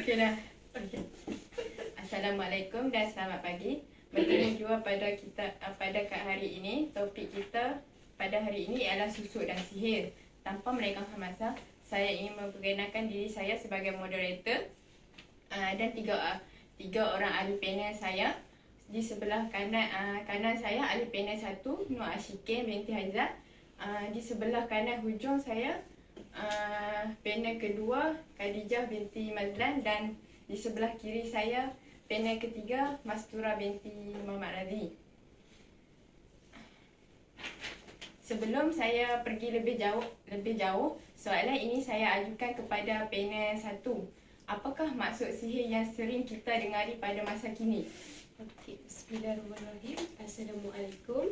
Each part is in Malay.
Okey dah. Okey. Assalamualaikum dan selamat pagi. Bertemu jua pada hari ini. Topik kita pada hari ini ialah susuk dan sihir. Tanpa melengahkan masa, saya ingin memperkenalkan diri saya sebagai moderator dan tiga orang ahli panel saya. Di sebelah kanan saya ahli panel 1 Nur Ashikin binti Haizat. Di sebelah kanan hujung saya panel kedua Khadijah binti Mazlan, dan di sebelah kiri saya panel ketiga Mastura binti Muhammad Razi. Sebelum saya pergi lebih jauh, soalan ini saya ajukan kepada panel 1. Apakah maksud sihir yang sering kita dengari pada masa kini? Okey, bismillahirrahmanirrahim. Assalamualaikum.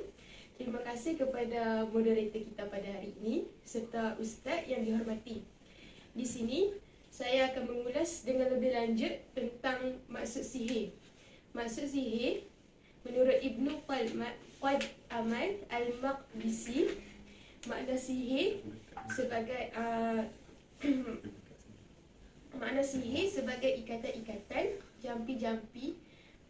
Terima kasih kepada moderator kita pada hari ini serta ustaz yang dihormati. Di sini saya akan mengulas dengan lebih lanjut tentang maksud sihir. Maksud sihir menurut Ibnu Qudamah Al-Maqdisi, makna sihir sebagai makna sihir sebagai ikatan-ikatan, jampi-jampi,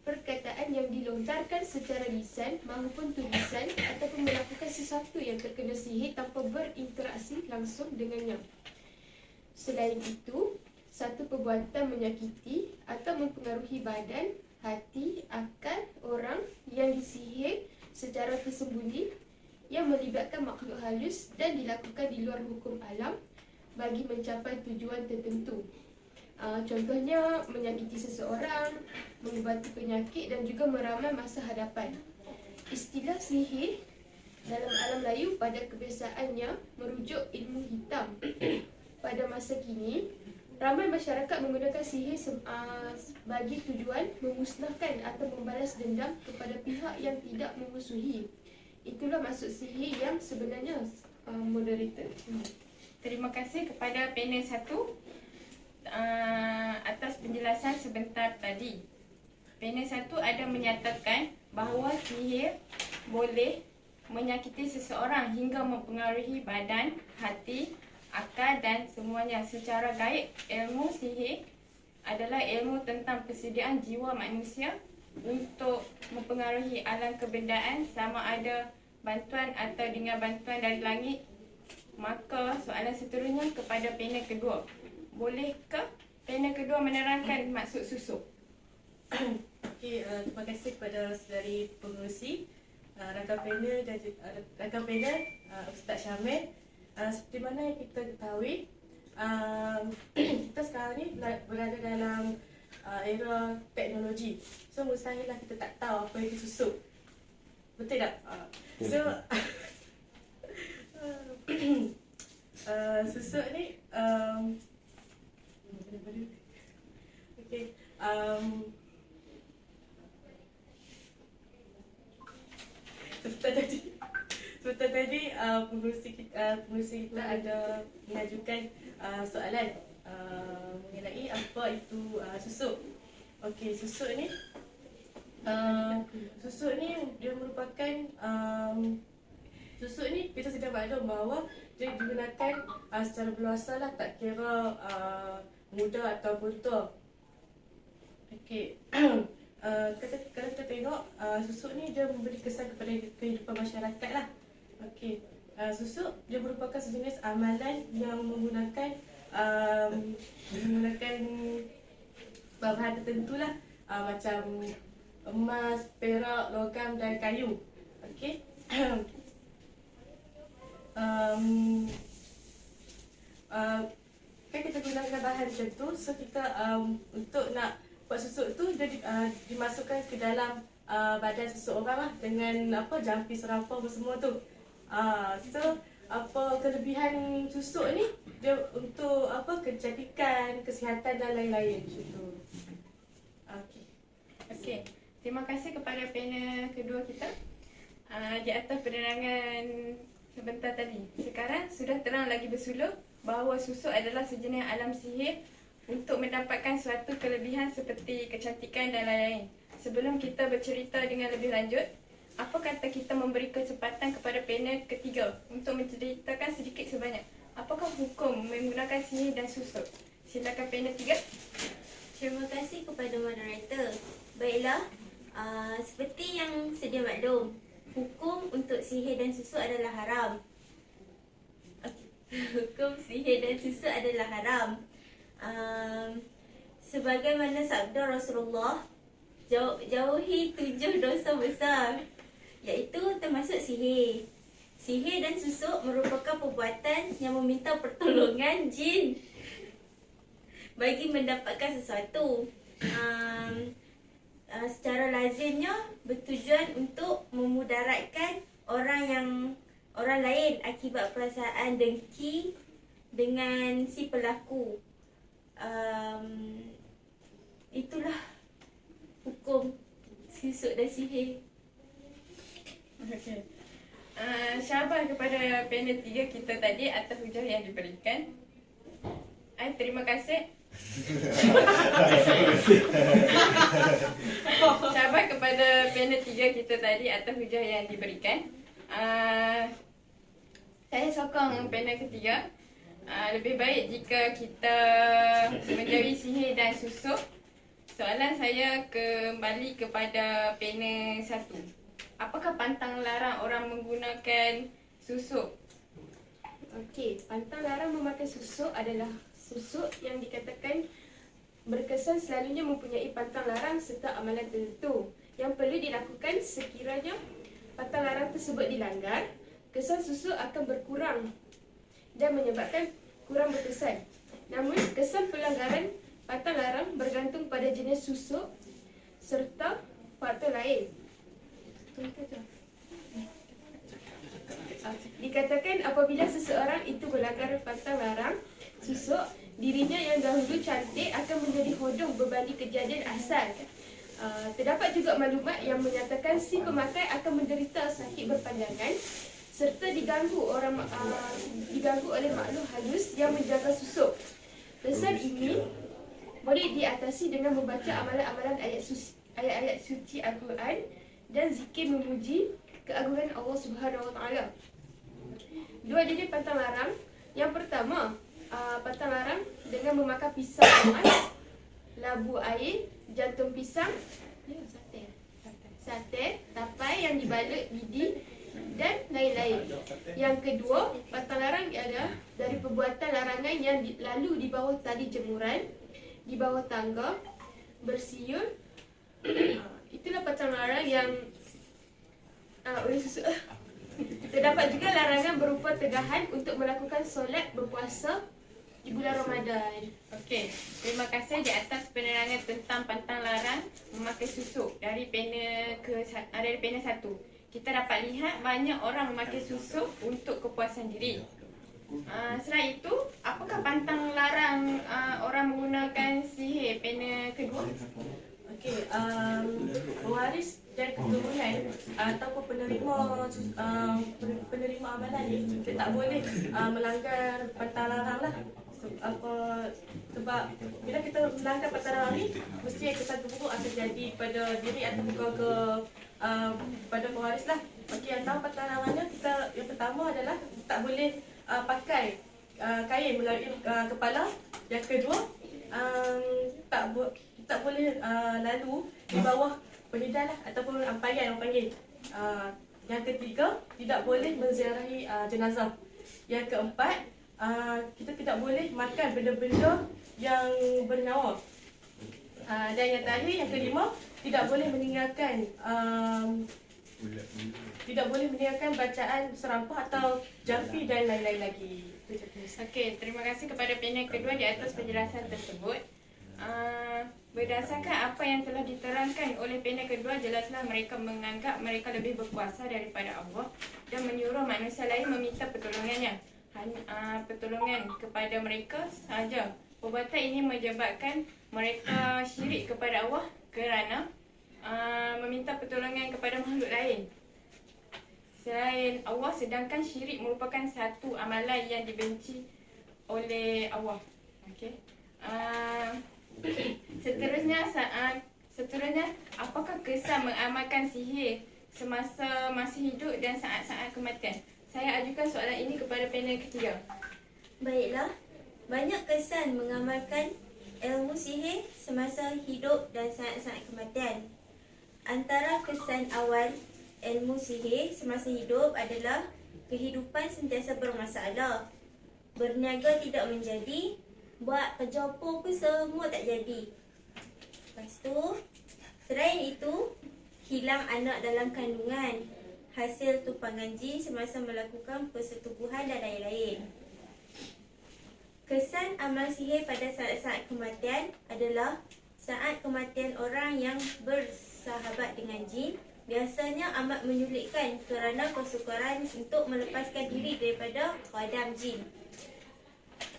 perkataan yang dilontarkan secara lisan maupun tulisan ataupun melakukan sesuatu yang terkena sihir tanpa berinteraksi langsung dengannya. Selain itu, satu perbuatan menyakiti atau mempengaruhi badan, hati, akal orang yang disihir secara tersembunyi yang melibatkan makhluk halus dan dilakukan di luar hukum alam bagi mencapai tujuan tertentu. Contohnya menyakiti seseorang, mengubati penyakit dan juga meramal masa hadapan. Istilah sihir dalam alam Melayu pada kebiasaannya merujuk ilmu hitam. Pada masa kini, ramai masyarakat menggunakan sihir bagi tujuan memusnahkan atau membalas dendam kepada pihak yang tidak memusuhi. Itulah maksud sihir yang sebenarnya, moderator. Terima kasih kepada panel 1 atas penjelasan sebentar tadi. Panel 1 ada menyatakan bahawa sihir boleh menyakiti seseorang hingga mempengaruhi badan, hati, akal dan semuanya. Secara gaib, ilmu sihir adalah ilmu tentang persediaan jiwa manusia untuk mempengaruhi alam kebendaan, sama ada bantuan atau dengan bantuan dari langit. Maka soalan seterusnya kepada panel kedua. Bolehkah panel kedua menerangkan maksud susuk? Okey, terima kasih kepada saudari pengerusi, rakan panel Ustaz Syamil. Seperti mana yang kita ketahui, kita sekarang ni berada dalam era teknologi. So mustahillah kita tak tahu apa itu susuk. Betul tak? Susuk ni okey, seperti tadi pengurusi kita ada mengajukan soalan mengenai apa itu susuk. Okey, susuk ni dia merupakan susuk ni kita sudah maklum bahawa dia digunakan secara berluasan lah, tak kira muda ataupun tua. Okey. Kalau kita tengok susuk ni dia memberi kesan kepada kehidupan masyarakat lah. Okey. Susuk dia merupakan sejenis amalan yang menggunakan bahan tertentu lah, macam emas, perak, logam dan kayu. Okey. Kan kita gunakan bahan tertentu, so kita untuk nak buat susuk tu dia dimasukkan ke dalam badan seseorang lah, dengan jampi serapah semua tu. So kelebihan susuk ni dia untuk kecantikan, kesihatan dan lain-lain macam tu. Okey. Terima kasih kepada panel kedua kita di atas penerangan sebentar tadi. Sekarang sudah terang lagi bersuluh bahawa susuk adalah sejenis alam sihir untuk mendapatkan suatu kelebihan seperti kecantikan dan lain-lain. Sebelum kita bercerita dengan lebih lanjut, apa kata kita memberi kesempatan kepada panel ketiga untuk menceritakan sedikit sebanyak apakah hukum menggunakan sihir dan susuk? Silakan panel 3. Terima kasih kepada moderator. Baiklah, seperti yang sedia maklum, hukum untuk sihir dan susuk adalah haram. Hukum sihir dan susuk adalah haram. Sebagaimana sabda Rasulullah, jauhi 7 dosa besar, iaitu termasuk sihir. Sihir dan susuk merupakan perbuatan yang meminta pertolongan jin bagi mendapatkan sesuatu. Secara lazimnya bertujuan untuk memudaratkan orang lain akibat perasaan dengki dengan si pelaku. Itulah hukum susuk dan sihir. Okey. Syabas kepada panel 3 kita tadi atas hujah yang diberikan. Terima kasih. Syabas kepada panel 3 kita tadi atas hujah yang diberikan. Saya sokong panel ketiga. Lebih baik jika kita menjauhi sihir dan susuk. Soalan saya kembali kepada panel 1. Apakah pantang larang orang menggunakan susuk? Okey, pantang larang memakai susuk adalah susuk yang dikatakan berkesan selalunya mempunyai pantang larang serta amalan tertentu yang perlu dilakukan. Sekiranya pantang larang tersebut dilanggar, kesan susuk akan berkurang dan menyebabkan kurang berkesan. Namun, kesan pelanggaran pantang larang bergantung pada jenis susuk serta faktor lain. Dikatakan apabila seseorang itu melanggar pantang larang susuk, dirinya yang dahulu cantik akan menjadi hodong berbanding kejadian asal. Terdapat juga maklumat yang menyatakan si pemakai akan menderita sakit berpanjangan serta diganggu oleh makhluk halus yang menjaga susuk. Kesan ini boleh diatasi dengan membaca amalan-amalan ayat-ayat suci Al-Quran dan zikir memuji keagungan Allah Subhanahu Wa Taala. Dua jenis pantang larang. Yang pertama, pantang larang dengan memakan pisang emas, labu air, jantung pisang, sate, tapai yang dibalut bidi dan lain-lain. Yang kedua, pantang larang adalah dari perbuatan larangan yang lalu di bawah tali jemuran, di bawah tangga, bersiul. Itulah pantang larang yang terdapat juga larangan berupa tegahan untuk melakukan solat berpuasa di bulan Ramadan. Okey, terima kasih di atas penerangan tentang pantang larang memakai susuk dari panel dari panel 1. Kita dapat lihat banyak orang memakai susuk untuk kepuasan diri. Selain itu, apakah pantang larang orang menggunakan sihir panel kedua? Okey, pewaris dan keturunan ataupun penerima amalan ni kita tak boleh melanggar pantang larang lah. Sebab bila kita melanggar pantang larang ni, mesti kesan buruk akan jadi pada diri ataupun pada pewaris lah. Okey, yang tahu pantang larangnya, yang pertama adalah tak boleh pakai kain melalui kepala. Yang kedua, tak boleh lalu di bawah penyedan lah, ataupun ampayan orang panggil. Yang ketiga, tidak boleh menziarahi jenazah. Yang keempat, kita tidak boleh makan benda-benda yang bernyawa. Dan yang terakhir, yang kelima, tidak boleh meninggalkan bacaan serampah atau jampi dan lain-lain lagi. Okey, terima kasih kepada panel kedua di atas penjelasan tersebut. Berdasarkan apa yang telah diterangkan oleh panel kedua, jelaslah mereka menganggap mereka lebih berkuasa daripada Allah dan menyuruh manusia lain meminta pertolongannya. Pertolongan kepada mereka sahaja. Perbuatan ini menyebabkan mereka syirik kepada Allah kerana meminta pertolongan kepada makhluk lain selain Allah, sedangkan syirik merupakan satu amalan yang dibenci oleh Allah. Okey. Seterusnya, apakah kesan mengamalkan sihir semasa masih hidup dan saat-saat kematian? Saya ajukan soalan ini kepada panel ketiga. Baiklah, banyak kesan mengamalkan ilmu sihir sihir semasa hidup dan saat-saat kematian. Antara kesan awal ilmu sihir semasa hidup adalah kehidupan sentiasa bermasalah. Berniaga tidak menjadi, buat kerja apa pun semua tak jadi. Lepas tu, selain itu, hilang anak dalam kandungan, hasil tumpangan jin semasa melakukan persetubuhan dan lain-lain. Kesan amal sihir pada saat-saat kematian adalah saat kematian orang yang bersahabat dengan jin biasanya amat menyulitkan kerana kesukaran untuk melepaskan diri daripada khadam jin.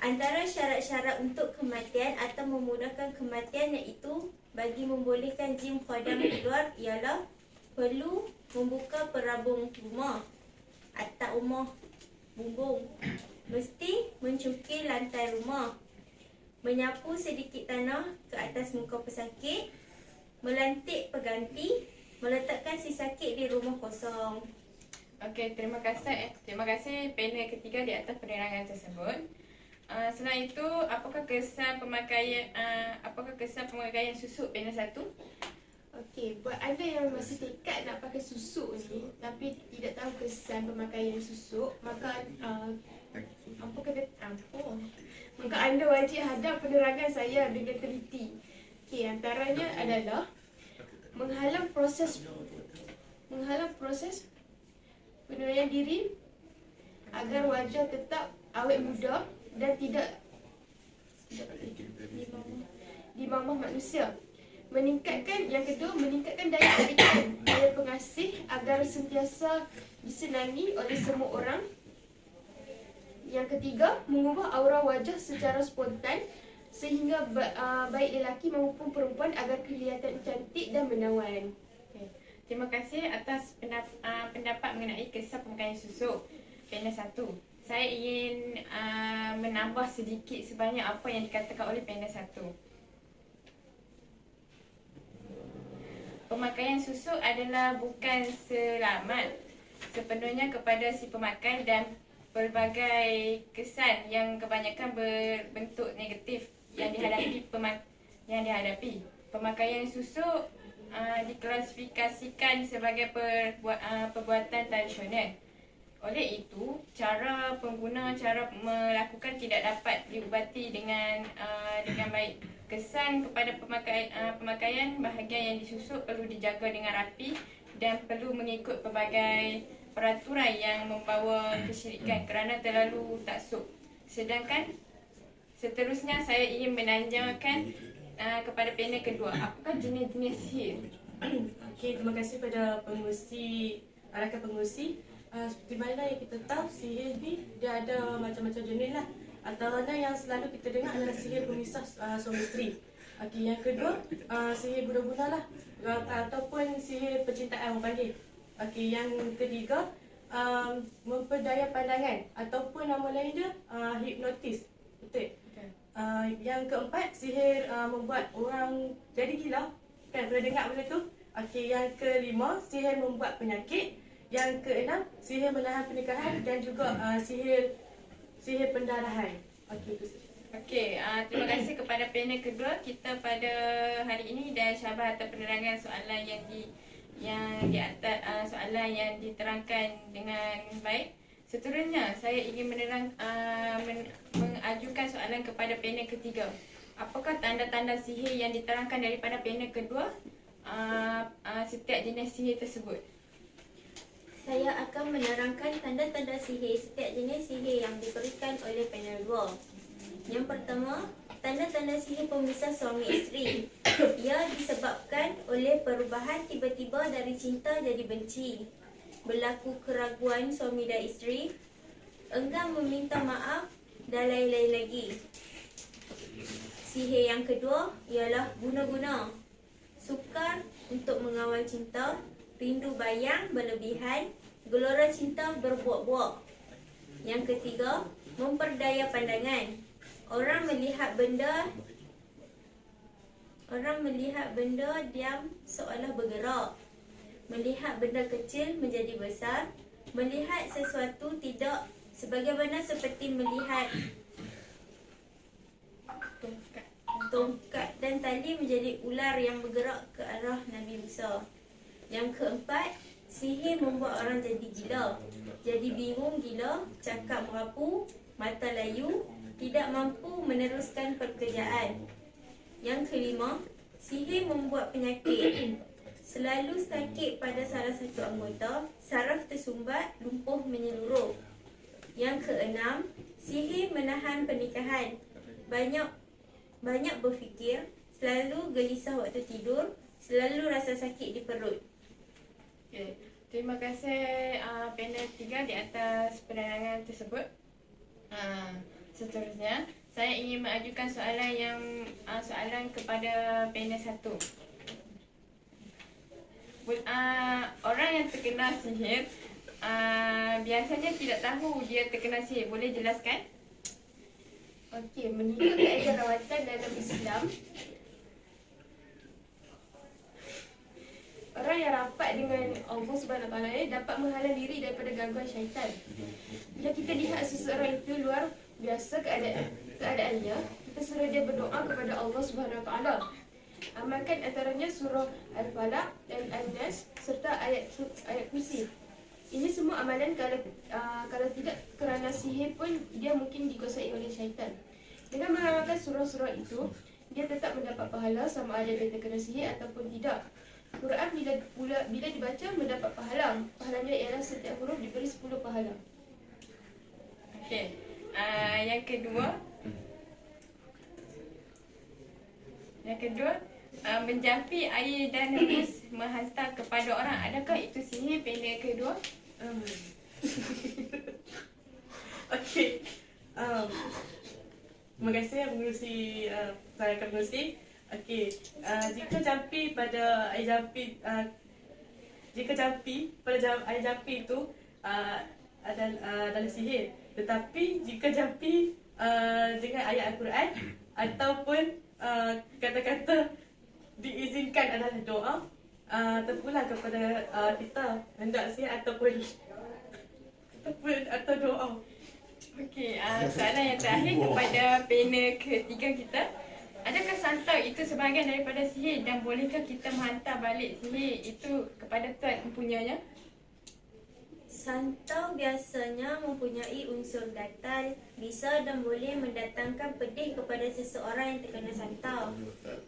Antara syarat-syarat untuk kematian atau memudahkan kematian iaitu bagi membolehkan jin khadam keluar ialah perlu membuka perabung rumah, atap rumah, bumbung. Mesti mencukir lantai rumah, menyapu sedikit tanah ke atas muka pesakit, melantik pengganti, meletakkan si sakit di rumah kosong. Okey, terima kasih. Terima kasih panel ketiga di atas penerangan tersebut. Selain itu, apakah kesan pemakaian susuk panel 1? Okey, buat anda yang masih tekad nak pakai susuk ni tapi tidak tahu kesan pemakaian susuk, maka maka anda wajib hadap penerangan saya dengan teliti. Okey, antaranya adalah menghalang proses penilaian diri agar wajah tetap awet muda dan tidak dimamah manusia. Yang kedua, meningkatkan daya tarikan, daya pengasih agar sentiasa disenangi oleh semua orang. Yang ketiga, mengubah aura wajah secara spontan sehingga baik lelaki maupun perempuan agar kelihatan cantik dan menawan. Okay. Terima kasih atas pendapat mengenai kesan pemakaian susuk panel 1. Saya ingin menambah sedikit sebanyak apa yang dikatakan oleh panel 1. Pemakaian susuk adalah bukan selamat sepenuhnya kepada si pemakai dan pelbagai kesan yang kebanyakan berbentuk negatif yang dihadapi. Pemakaian susuk diklasifikasikan sebagai perbuatan tradisional. Oleh itu, cara melakukan tidak dapat diubati dengan baik. Kesan kepada pemakaian bahagian yang disusuk perlu dijaga dengan rapi dan perlu mengikut pelbagai peraturan yang membawa kesyirikan kerana terlalu taksub. Sedangkan seterusnya saya ingin menanyakan kepada panel kedua, apakah jenis-jenis sihir? Okey, terima kasih pada rakan pengurusi. Seperti mana yang kita tahu, sihir ni dia ada macam-macam jenis lah. Antaranya yang selalu kita dengar adalah sihir pemisah suami isteri. Okey, yang kedua, sihir guna-guna lah, ataupun sihir percintaan orang panggil. Okey, yang ketiga, memperdaya pandangan ataupun nama lain dia hipnotis. Betul? Yang keempat, sihir membuat orang jadi gila. Kan pernah dengar benda tu? Okey, yang kelima, sihir membuat penyakit. Yang keenam, sihir menahan pernikahan dan juga sihir pendarahan. Okey, itu saja. Okey, terima kasih kepada panel kedua kita pada hari ini dan syabas atas penerangan soalan soalan yang diterangkan dengan baik. Seterusnya, saya ingin mengajukan soalan kepada panel ketiga. Apakah tanda-tanda sihir yang diterangkan daripada panel kedua setiap jenis sihir tersebut? Saya akan menerangkan tanda-tanda sihir setiap jenis sihir yang diberikan oleh panel 2. Yang pertama, tanda-tanda sihir pemisah suami isteri. Ia disebabkan oleh perubahan tiba-tiba dari cinta jadi benci, berlaku keraguan suami dan isteri, enggan meminta maaf dan lain-lain lagi. Sihir yang kedua ialah guna-guna. Sukar untuk mengawal cinta, rindu bayang berlebihan, gelora cinta berbuak-buak. Yang ketiga, memperdaya pandangan. Orang melihat benda diam seolah bergerak. Melihat benda kecil menjadi besar. Melihat sesuatu tidak sebagaimana seperti melihat tongkat dan tali menjadi ular yang bergerak ke arah Nabi Musa. Yang keempat, sihir membuat orang jadi gila. Jadi bingung gila, cakap merapu, mata layu, tidak mampu meneruskan pekerjaan. Yang kelima, sihir membuat penyakit. Selalu sakit pada salah satu anggota, saraf tersumbat, lumpuh menyeluruh. Yang keenam, sihir menahan pernikahan. Banyak berfikir, selalu gelisah waktu tidur, selalu rasa sakit di perut. Okay. Terima kasih panel 3 di atas penerangan tersebut. Seterusnya, saya ingin mengajukan soalan kepada panel 1. Orang yang terkena sihir biasanya tidak tahu dia terkena sihir. Boleh jelaskan? Okey, menurut kaedah rawatan dalam Islam, orang yang rapat dengan Allah Subhanahu Wa Taala dapat menghalang diri daripada gangguan syaitan. Bila kita lihat seseorang itu luar biasa keadaannya, kita suruh dia berdoa kepada Allah Subhanahu Wa Taala. Amalkan antaranya surah Al-Falaq dan An-Nas serta ayat kursi. Ini semua amalan kalau tidak kerana sihir pun dia mungkin dikuasai oleh syaitan. Dengan mengamalkan surah-surah itu, dia tetap mendapat pahala sama ada dia terkena sihir ataupun tidak. Quran bila dibaca mendapat pahala. Pahalanya ialah setiap huruf diberi 10 pahala. Okey. Yang kedua, menjampi air dan rebus menghantar kepada orang. Adakah itu sihir? Panel kedua. Okey. Terima kasih pengerusi saya akan mengerusi. Okey. Jika jampi pada air jampi air jampi itu adalah sihir. Tetapi jika jampi dengan ayat Al-Quran ataupun kata-kata diizinkan adalah doa, terpulang kepada kita hendak sihir ataupun atau doa. Okey, soalan yang terakhir kepada panel ketiga kita. Adakah santau itu sebahagian daripada sihir dan bolehkah kita menghantar balik sihir itu kepada tuan mempunyainya? Santau biasanya mempunyai unsur gatal, bisa dan boleh mendatangkan pedih kepada seseorang yang terkena santau.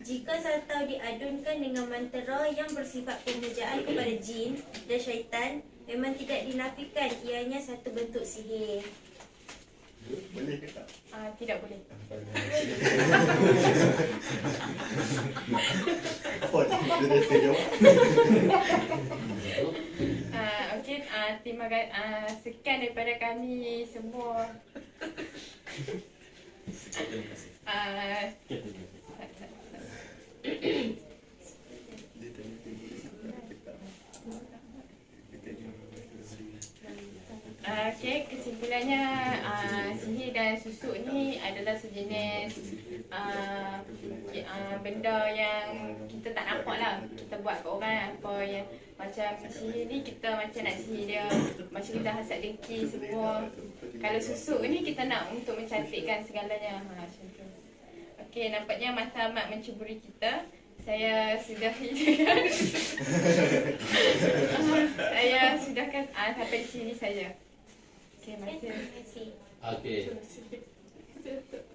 Jika santau diadunkan dengan mantera yang bersifat pemujaan kepada jin dan syaitan, memang tidak dinafikan ianya satu bentuk sihir. Boleh ke tak? Tidak boleh. Apa dia jawab? Okey, terima kasih. Sekian daripada kami semua. Okey, kesimpulannya sihir dan susuk ni adalah sejenis benda yang kita tak nampak lah. Kita buat ke orang apa yang macam sihir ni kita macam nak sihir dia, macam kita hasad dengki semua. Kalau susuk ni kita nak untuk mencantikkan segalanya. Macam tu. Okey, nampaknya matlamat mencuburi kita. Saya sudahi dengan saya sudahkan sampai di sini saja. Terima kasih. Terima kasih. Okey. Terima kasih.